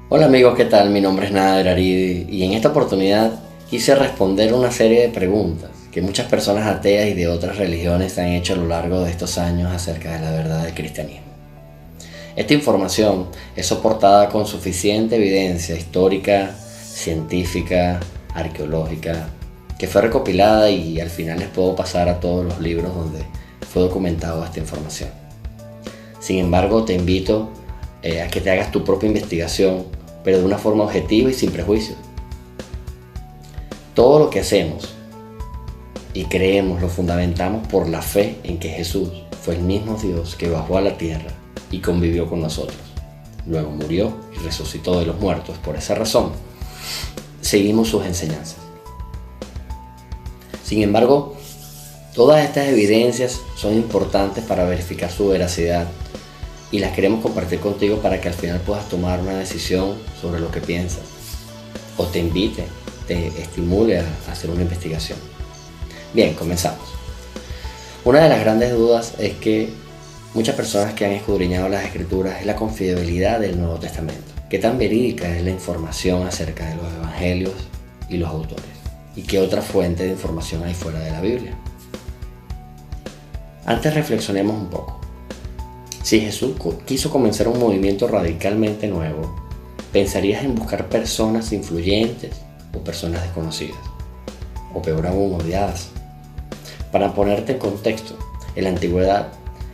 Hola amigos, ¿qué tal? Mi nombre es Nader Aridi y en esta oportunidad quise responder una serie de preguntas que muchas personas ateas y de otras religiones han hecho a lo largo de estos años acerca de la verdad del cristianismo. Esta información es soportada con suficiente evidencia histórica, científica, arqueológica, que fue recopilada y al final les puedo pasar a todos los libros donde fue documentado esta información. Sin embargo, te invito a que te hagas tu propia investigación, pero de una forma objetiva y sin prejuicios. Todo lo que hacemos y creemos lo fundamentamos por la fe en que Jesús fue el mismo Dios que bajó a la tierra y convivió con nosotros. Luego murió y resucitó de los muertos. Por esa razón, seguimos sus enseñanzas. Sin embargo, todas estas evidencias son importantes para verificar su veracidad y las queremos compartir contigo para que al final puedas tomar una decisión sobre lo que piensas o te invite, te estimule a hacer una investigación. Bien, comenzamos. Una de las grandes dudas es que muchas personas que han escudriñado las escrituras es la confiabilidad del Nuevo Testamento. ¿Qué tan verídica es la información acerca de los evangelios y los autores? ¿Y qué otra fuente de información hay fuera de la Biblia? Antes reflexionemos un poco. Si Jesús quiso comenzar un movimiento radicalmente nuevo, ¿pensarías en buscar personas influyentes o personas desconocidas? O peor aún, odiadas. Para ponerte en contexto, en la antigüedad,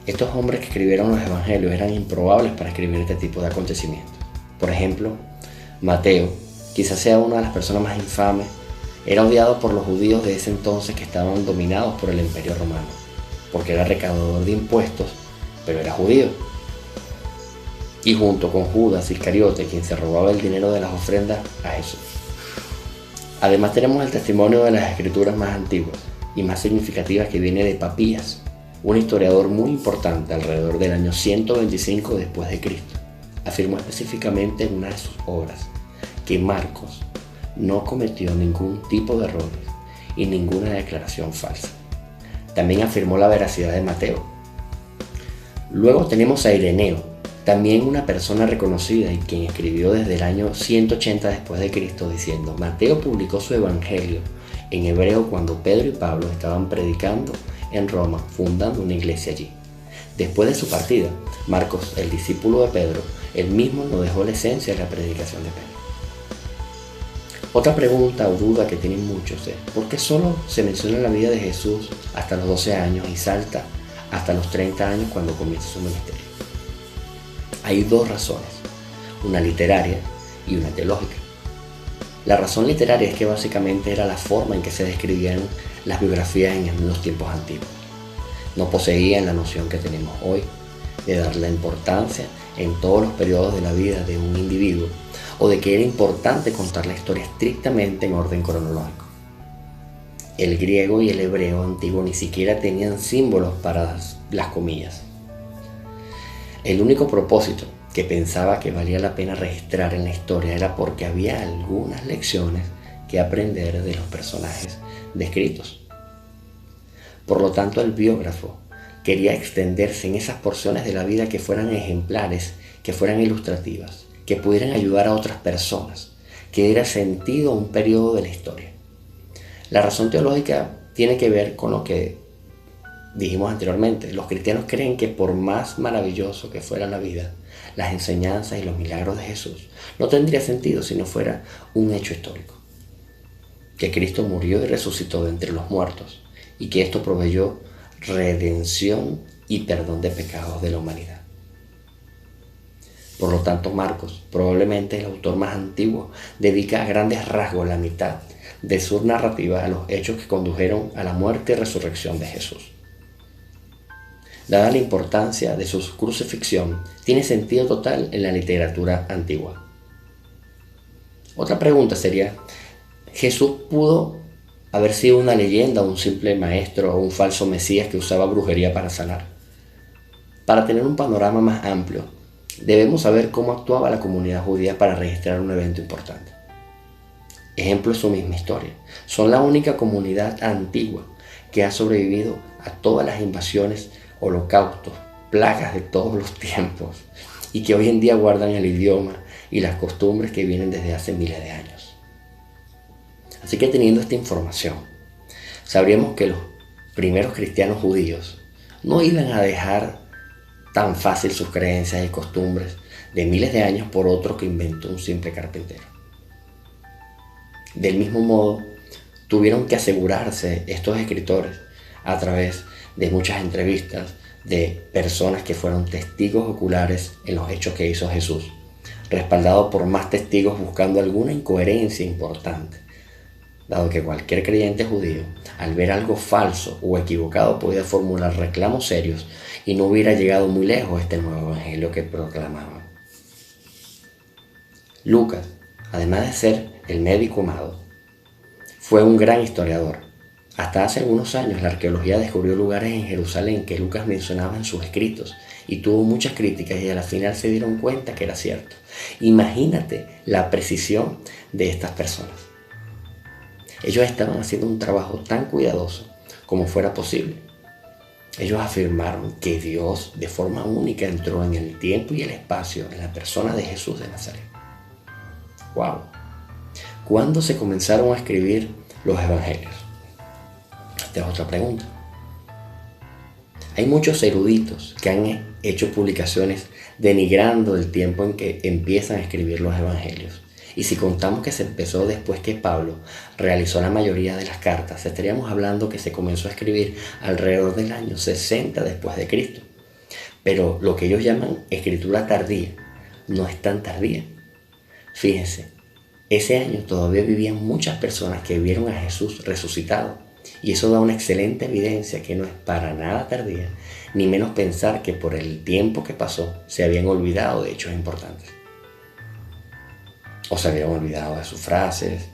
estos hombres que escribieron los evangelios eran improbables para escribir este tipo de acontecimientos. Por ejemplo, Mateo, quizás sea una de las personas más infames, era odiado por los judíos de ese entonces que estaban dominados por el Imperio Romano, porque era recaudador de impuestos, pero era judío. Y junto con Judas Iscariote, quien se robaba el dinero de las ofrendas a Jesús. Además tenemos el testimonio de las escrituras más antiguas y más significativas que viene de Papías, un historiador muy importante alrededor del año 125 después de Cristo. Afirmó específicamente en una de sus obras que Marcos no cometió ningún tipo de errores y ninguna declaración falsa. También afirmó la veracidad de Mateo. Luego tenemos a Ireneo, también una persona reconocida y quien escribió desde el año 180 después de Cristo diciendo: Mateo publicó su evangelio en hebreo cuando Pedro y Pablo estaban predicando en Roma, fundando una iglesia allí. Después de su partida, Marcos, el discípulo de Pedro, él mismo nos dejó la esencia de la predicación de Pedro. Otra pregunta o duda que tienen muchos es: ¿por qué solo se menciona la vida de Jesús hasta los 12 años y salta hasta los 30 años cuando comienza su ministerio? Hay dos razones, una literaria y una teológica. La razón literaria es que básicamente era la forma en que se describían las biografías en los tiempos antiguos. No poseían la noción que tenemos hoy de dar la importancia en todos los periodos de la vida de un individuo o de que era importante contar la historia estrictamente en orden cronológico. El griego y el hebreo antiguo ni siquiera tenían símbolos para las comillas. El único propósito que pensaba que valía la pena registrar en la historia era porque había algunas lecciones que aprender de los personajes descritos. Por lo tanto, el biógrafo quería extenderse en esas porciones de la vida que fueran ejemplares, que fueran ilustrativas, que pudieran ayudar a otras personas, que diera sentido a un periodo de la historia. La razón teológica tiene que ver con lo que dijimos anteriormente. Los cristianos creen que por más maravilloso que fuera la vida, las enseñanzas y los milagros de Jesús no tendría sentido si no fuera un hecho histórico. Que Cristo murió y resucitó de entre los muertos y que esto proveyó redención y perdón de pecados de la humanidad. Por lo tanto, Marcos, probablemente el autor más antiguo, dedica a grandes rasgos la mitad de su narrativa a los hechos que condujeron a la muerte y resurrección de Jesús. Dada la importancia de su crucifixión, tiene sentido total en la literatura antigua. Otra pregunta sería: ¿Jesús pudo haber sido una leyenda, un simple maestro o un falso mesías que usaba brujería para sanar? Para tener un panorama más amplio, debemos saber cómo actuaba la comunidad judía para registrar un evento importante. Ejemplo es su misma historia. Son la única comunidad antigua que ha sobrevivido a todas las invasiones, holocaustos, plagas de todos los tiempos y que hoy en día guardan el idioma y las costumbres que vienen desde hace miles de años. Así que teniendo esta información, sabríamos que los primeros cristianos judíos no iban a dejar tan fácil sus creencias y costumbres de miles de años por otro que inventó un simple carpintero. Del mismo modo, tuvieron que asegurarse estos escritores a través de muchas entrevistas de personas que fueron testigos oculares en los hechos que hizo Jesús, respaldado por más testigos buscando alguna incoherencia importante, dado que cualquier creyente judío, al ver algo falso o equivocado, podía formular reclamos serios y no hubiera llegado muy lejos este nuevo evangelio que proclamaban. Lucas, además de ser el médico amado, fue un gran historiador. Hasta hace algunos años la arqueología descubrió lugares en Jerusalén que Lucas mencionaba en sus escritos y tuvo muchas críticas y a la final se dieron cuenta que era cierto. Imagínate la precisión de estas personas. Ellos estaban haciendo un trabajo tan cuidadoso como fuera posible. Ellos afirmaron que Dios de forma única entró en el tiempo y el espacio en la persona de Jesús de Nazaret. ¡Wow! ¿Cuándo se comenzaron a escribir los evangelios? Esta es otra pregunta. Hay muchos eruditos que han hecho publicaciones denigrando el tiempo en que empiezan a escribir los evangelios. Y si contamos que se empezó después que Pablo realizó la mayoría de las cartas, estaríamos hablando que se comenzó a escribir alrededor del año 60 después de Cristo. Pero lo que ellos llaman escritura tardía no es tan tardía. Fíjense, ese año todavía vivían muchas personas que vieron a Jesús resucitado. Y eso da una excelente evidencia que no es para nada tardía, ni menos pensar que por el tiempo que pasó se habían olvidado de hechos importantes. O se habían olvidado de sus frases,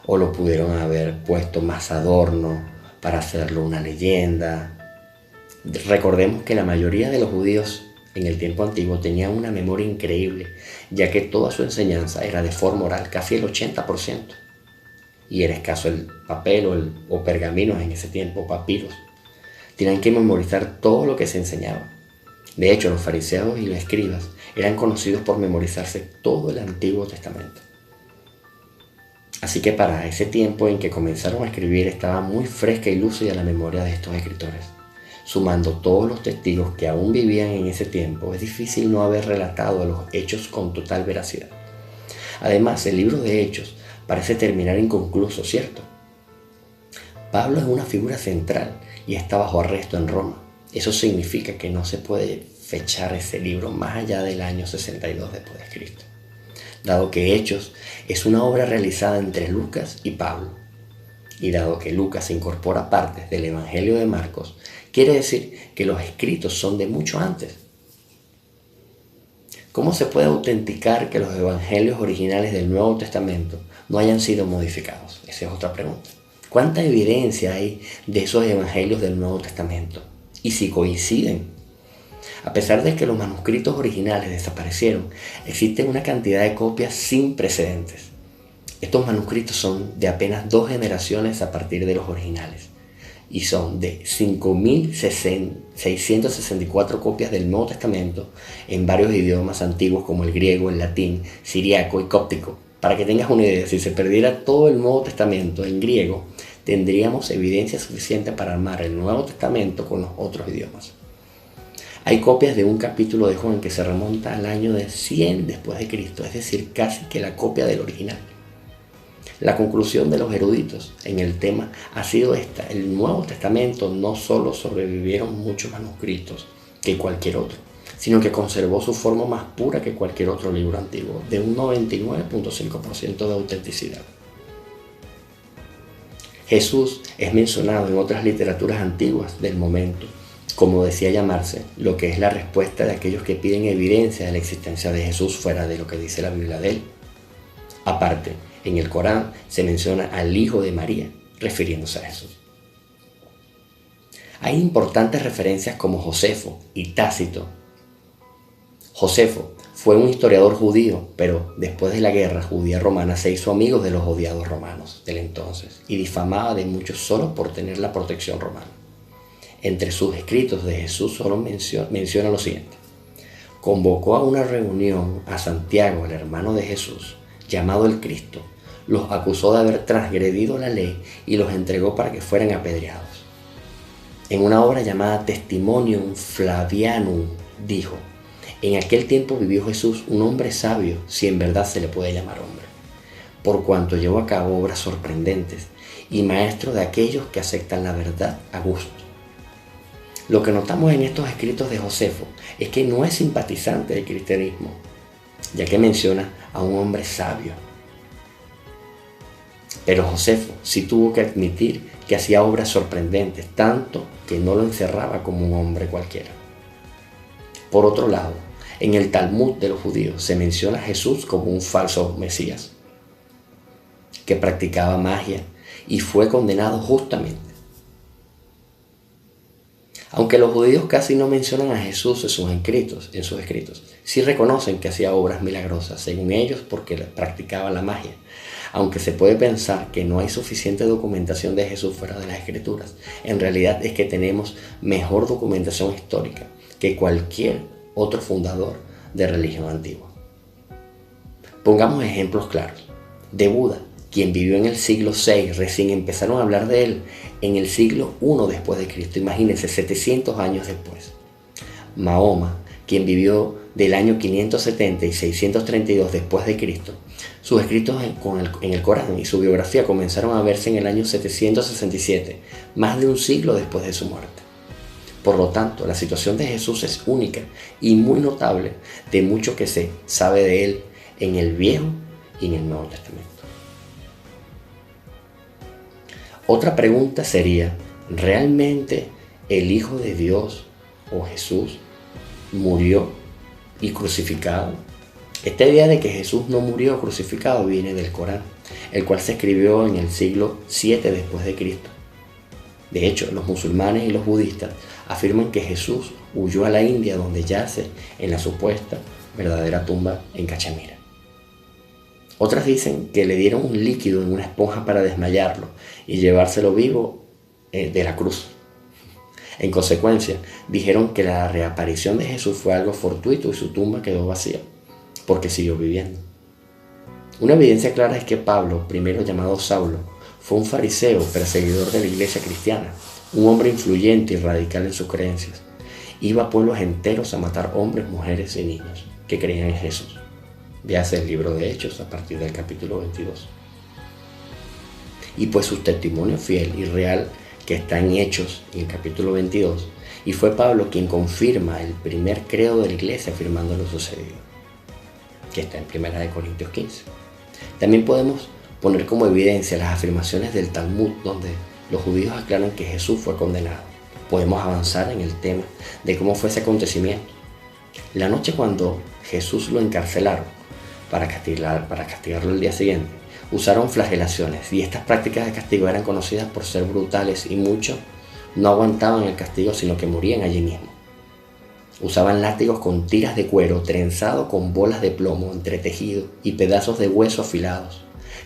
o lo pudieron haber puesto más adorno para hacerlo una leyenda. Recordemos que la mayoría de los judíos en el tiempo antiguo tenían una memoria increíble, ya que toda su enseñanza era de forma oral, casi el 80%. Y era escaso el papel o pergaminos en ese tiempo, papiros. Tenían que memorizar todo lo que se enseñaba. De hecho, los fariseos y los escribas eran conocidos por memorizarse todo el Antiguo Testamento. Así que para ese tiempo en que comenzaron a escribir estaba muy fresca y lúcida la memoria de estos escritores. Sumando todos los testigos que aún vivían en ese tiempo, es difícil no haber relatado los hechos con total veracidad. Además, el libro de Hechos parece terminar inconcluso, ¿cierto? Pablo es una figura central y está bajo arresto en Roma. Eso significa que no se puede fechar ese libro más allá del año 62 después de Cristo, dado que Hechos es una obra realizada entre Lucas y Pablo. Y dado que Lucas incorpora partes del Evangelio de Marcos, quiere decir que los escritos son de mucho antes. ¿Cómo se puede autenticar que los evangelios originales del Nuevo Testamento no hayan sido modificados? Esa es otra pregunta. ¿Cuánta evidencia hay de esos evangelios del Nuevo Testamento? Y si coinciden. A pesar de que los manuscritos originales desaparecieron, existe una cantidad de copias sin precedentes. Estos manuscritos son de apenas 2 generaciones a partir de los originales. Y son de 5.664 copias del Nuevo Testamento en varios idiomas antiguos como el griego, el latín, siriaco y cóptico. Para que tengas una idea, si se perdiera todo el Nuevo Testamento en griego, tendríamos evidencia suficiente para armar el Nuevo Testamento con los otros idiomas. Hay copias de un capítulo de Juan que se remonta al año de 100 después de Cristo, es decir, casi que la copia del original. La conclusión de los eruditos en el tema ha sido esta: el Nuevo Testamento no solo sobrevivieron muchos manuscritos que cualquier otro, sino que conservó su forma más pura que cualquier otro libro antiguo, de un 99.5% de autenticidad. Jesús es mencionado en otras literaturas antiguas del momento, como decía llamarse, lo que es la respuesta de aquellos que piden evidencia de la existencia de Jesús fuera de lo que dice la Biblia de él. Aparte, en el Corán se menciona al hijo de María, refiriéndose a Jesús. Hay importantes referencias como Josefo y Tácito. Josefo fue un historiador judío, pero después de la guerra judía romana se hizo amigo de los odiados romanos del entonces y difamaba de muchos solo por tener la protección romana. Entre sus escritos de Jesús solo menciona lo siguiente: convocó a una reunión a Santiago, el hermano de Jesús, llamado el Cristo, los acusó de haber transgredido la ley y los entregó para que fueran apedreados. En una obra llamada Testimonium Flavianum dijo: en aquel tiempo vivió Jesús, un hombre sabio, si en verdad se le puede llamar hombre, por cuanto llevó a cabo obras sorprendentes y maestro de aquellos que aceptan la verdad a gusto. Lo que notamos en estos escritos de Josefo es que no es simpatizante del cristianismo, ya que menciona a un hombre sabio. Pero Josefo sí tuvo que admitir que hacía obras sorprendentes, tanto que no lo encerraba como un hombre cualquiera. Por otro lado, en el Talmud de los judíos se menciona a Jesús como un falso Mesías, que practicaba magia y fue condenado justamente. Aunque los judíos casi no mencionan a Jesús en sus escritos, sí reconocen que hacía obras milagrosas, según ellos, porque practicaba la magia. Aunque se puede pensar que no hay suficiente documentación de Jesús fuera de las Escrituras, en realidad es que tenemos mejor documentación histórica que cualquier otro fundador de religión antigua. Pongamos ejemplos claros. De Buda, quien vivió en el siglo VI, recién empezaron a hablar de él en el siglo I después de Cristo, imagínense, 700 años después. Mahoma, quien vivió del año 570 y 632 después de Cristo, sus escritos en el Corán y su biografía comenzaron a verse en el año 767, más de un siglo después de su muerte. Por lo tanto, la situación de Jesús es única y muy notable de mucho que se sabe de él en el Viejo y en el Nuevo Testamento. Otra pregunta sería, ¿realmente el Hijo de Dios o Jesús murió y crucificado? Esta idea de que Jesús no murió crucificado viene del Corán, el cual se escribió en el siglo VII después de Cristo. De hecho, los musulmanes y los budistas afirman que Jesús huyó a la India, donde yace en la supuesta verdadera tumba en Cachemira. Otras dicen que le dieron un líquido en una esponja para desmayarlo y llevárselo vivo de la cruz. En consecuencia, dijeron que la reaparición de Jesús fue algo fortuito y su tumba quedó vacía, porque siguió viviendo. Una evidencia clara es que Pablo, primero llamado Saulo, fue un fariseo perseguidor de la iglesia cristiana, un hombre influyente y radical en sus creencias. Iba a pueblos enteros a matar hombres, mujeres y niños que creían en Jesús. Véase el libro de Hechos a partir del capítulo 22. Y pues su testimonio fiel y real que está en Hechos, en el capítulo 22, y fue Pablo quien confirma el primer credo de la iglesia afirmando lo sucedido, que está en 1 Corintios 15. También podemos poner como evidencia las afirmaciones del Talmud, donde los judíos aclaran que Jesús fue condenado. Podemos avanzar en el tema de cómo fue ese acontecimiento. La noche cuando Jesús lo encarcelaron para castigarlo el día siguiente, usaron flagelaciones, y estas prácticas de castigo eran conocidas por ser brutales y muchos no aguantaban el castigo, sino que morían allí mismo. Usaban látigos con tiras de cuero trenzado con bolas de plomo entretejido y pedazos de hueso afilados.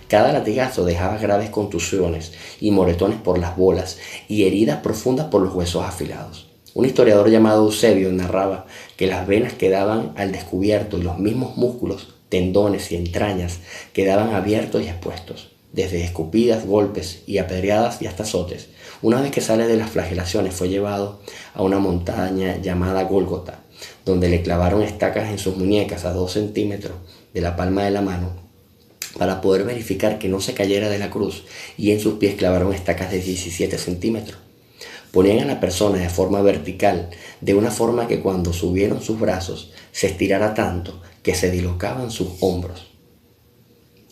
Cada latigazo dejaba graves contusiones y moretones por las bolas y heridas profundas por los huesos afilados. Un historiador llamado Eusebio narraba que las venas quedaban al descubierto y los mismos músculos, tendones y entrañas quedaban abiertos y expuestos, desde escupidas, golpes y apedreadas y hasta azotes. Una vez que sale de las flagelaciones fue llevado a una montaña llamada Gólgota, donde le clavaron estacas en sus muñecas a 2 centímetros de la palma de la mano para poder verificar que no se cayera de la cruz, y en sus pies clavaron estacas de 17 centímetros. Ponían a la persona de forma vertical, de una forma que cuando subieron sus brazos se estirara tanto que se dislocaban sus hombros.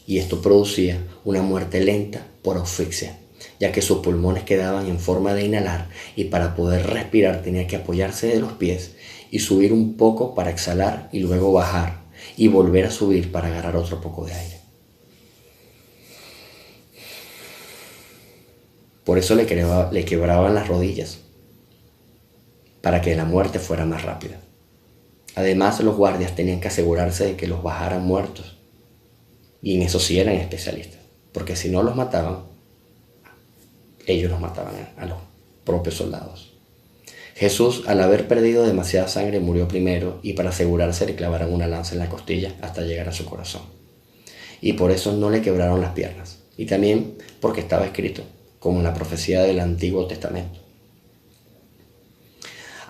Y esto producía una muerte lenta por asfixia, ya que sus pulmones quedaban en forma de inhalar, y para poder respirar tenía que apoyarse de los pies y subir un poco para exhalar y luego bajar y volver a subir para agarrar otro poco de aire. Por eso le quebraban las rodillas, para que la muerte fuera más rápida. Además, los guardias tenían que asegurarse de que los bajaran muertos, y en eso sí eran especialistas, porque si no los mataban, ellos los mataban a los propios soldados. Jesús, al haber perdido demasiada sangre, murió primero y para asegurarse le clavaron una lanza en la costilla hasta llegar a su corazón. Y por eso no le quebraron las piernas. Y también porque estaba escrito, como en la profecía del Antiguo Testamento.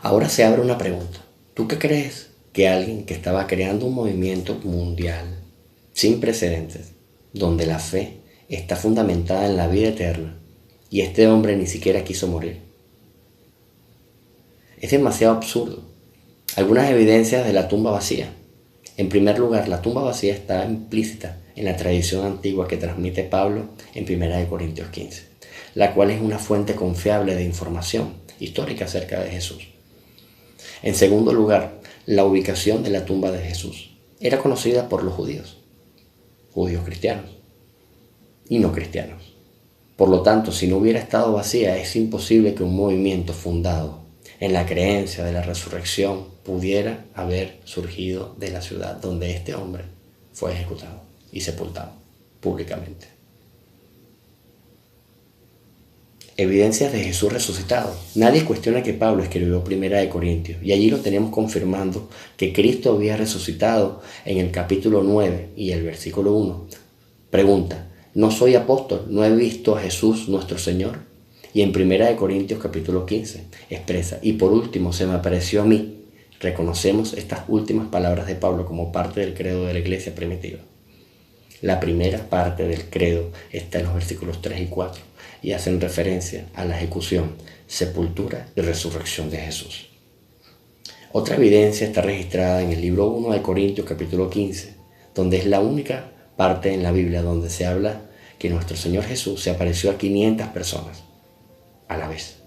Ahora se abre una pregunta. ¿Tú qué crees que alguien que estaba creando un movimiento mundial sin precedentes, donde la fe está fundamentada en la vida eterna, y este hombre ni siquiera quiso morir? Es demasiado absurdo. Algunas evidencias de la tumba vacía. En primer lugar, la tumba vacía está implícita en la tradición antigua que transmite Pablo en 1 Corintios 15, la cual es una fuente confiable de información histórica acerca de Jesús. En segundo lugar, la ubicación de la tumba de Jesús era conocida por los judíos cristianos y no cristianos. Por lo tanto, si no hubiera estado vacía, es imposible que un movimiento fundado en la creencia de la resurrección pudiera haber surgido de la ciudad donde este hombre fue ejecutado y sepultado públicamente. Evidencias de Jesús resucitado. Nadie cuestiona que Pablo escribió 1 Corintios y allí lo tenemos confirmando que Cristo había resucitado en el capítulo 9 y el versículo 1. Pregunta, ¿no soy apóstol? ¿No he visto a Jesús nuestro Señor? Y en 1 Corintios capítulo 15 expresa, y por último se me apareció a mí. Reconocemos estas últimas palabras de Pablo como parte del credo de la iglesia primitiva. La primera parte del credo está en los versículos 3 y 4 y hacen referencia a la ejecución, sepultura y resurrección de Jesús. Otra evidencia está registrada en el libro 1 de Corintios capítulo 15, donde es la única parte en la Biblia donde se habla que nuestro Señor Jesús se apareció a 500 personas a la vez.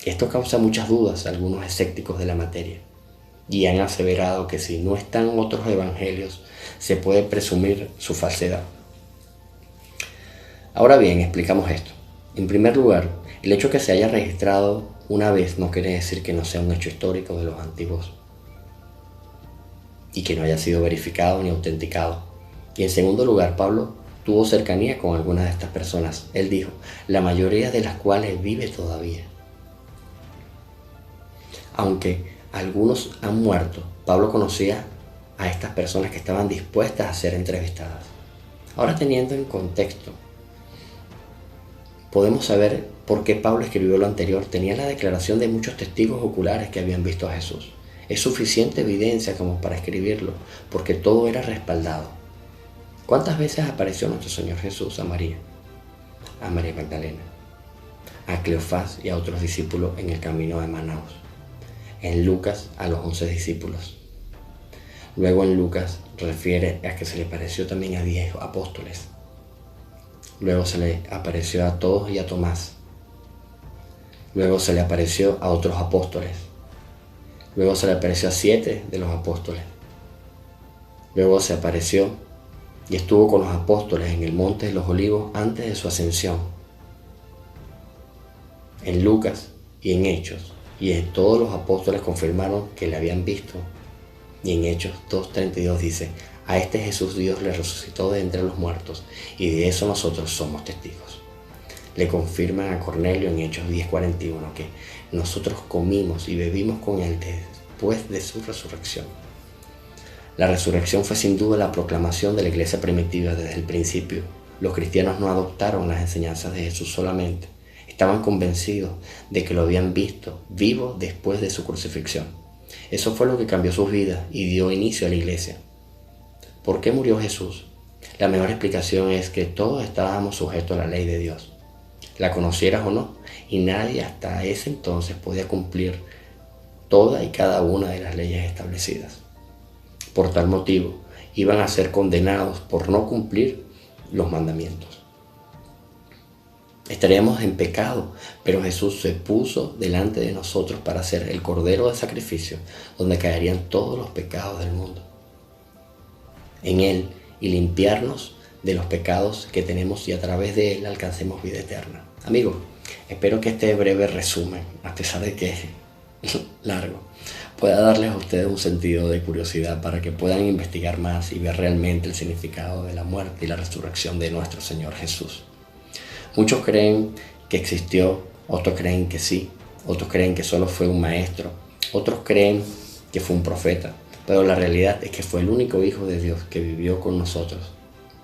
Esto causa muchas dudas a algunos escépticos de la materia y han aseverado que si no están otros evangelios se puede presumir su falsedad. Ahora bien, explicamos esto. En primer lugar, el hecho que se haya registrado una vez no quiere decir que no sea un hecho histórico de los antiguos y que no haya sido verificado ni autenticado. Y en segundo lugar, Pablo tuvo cercanía con algunas de estas personas. Él dijo, la mayoría de las cuales vive todavía. Aunque algunos han muerto, Pablo conocía a estas personas que estaban dispuestas a ser entrevistadas. Ahora, teniendo en contexto, podemos saber por qué Pablo escribió lo anterior. Tenía la declaración de muchos testigos oculares que habían visto a Jesús. Es suficiente evidencia como para escribirlo, porque todo era respaldado. ¿Cuántas veces apareció nuestro Señor Jesús a María Magdalena, a Cleofás y a otros discípulos en el camino de Emaús? En Lucas a los 11 discípulos. Luego en Lucas refiere a que se le apareció también a 10 apóstoles. Luego se le apareció a todos y a Tomás. Luego se le apareció a otros apóstoles. Luego se le apareció a 7 de los apóstoles. Luego se apareció y estuvo con los apóstoles en el Monte de los Olivos antes de su ascensión. En Lucas y en Hechos. Y todos los apóstoles confirmaron que le habían visto. Y en Hechos 2:32 dice, a este Jesús Dios le resucitó de entre los muertos, y de eso nosotros somos testigos. Le confirman a Cornelio en Hechos 10:41 que nosotros comimos y bebimos con él después de su resurrección. La resurrección fue sin duda la proclamación de la iglesia primitiva desde el principio. Los cristianos no adoptaron las enseñanzas de Jesús solamente. Estaban convencidos de que lo habían visto vivo después de su crucifixión. Eso fue lo que cambió sus vidas y dio inicio a la iglesia. ¿Por qué murió Jesús? La mejor explicación es que todos estábamos sujetos a la ley de Dios, la conocieras o no, y nadie hasta ese entonces podía cumplir toda y cada una de las leyes establecidas. Por tal motivo, iban a ser condenados por no cumplir los mandamientos. Estaríamos en pecado, pero Jesús se puso delante de nosotros para ser el cordero de sacrificio, donde caerían todos los pecados del mundo en Él y limpiarnos de los pecados que tenemos y a través de Él alcancemos vida eterna. Amigos, espero que este breve resumen, a pesar de que es largo, pueda darles a ustedes un sentido de curiosidad para que puedan investigar más y ver realmente el significado de la muerte y la resurrección de nuestro Señor Jesús. Muchos creen que existió, otros creen que sí, otros creen que solo fue un maestro, otros creen que fue un profeta, pero la realidad es que fue el único Hijo de Dios que vivió con nosotros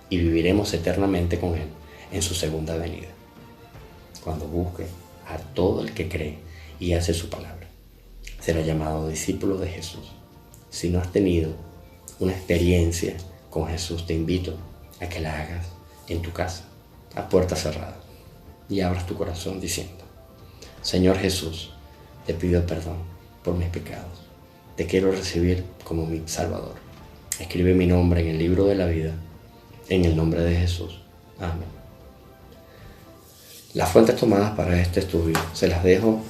y viviremos eternamente con Él en su segunda venida, cuando busque a todo el que cree y hace su palabra. Será llamado discípulo de Jesús. Si no has tenido una experiencia con Jesús, te invito a que la hagas en tu casa, a puerta cerrada, y abras tu corazón diciendo: Señor Jesús, te pido perdón por mis pecados. Te quiero recibir como mi Salvador. Escribe mi nombre en el libro de la vida, en el nombre de Jesús. Amén. Las fuentes tomadas para este estudio se las dejo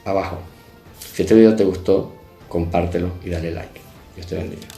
abajo. Si este video te gustó, compártelo y dale like. Dios te bendiga.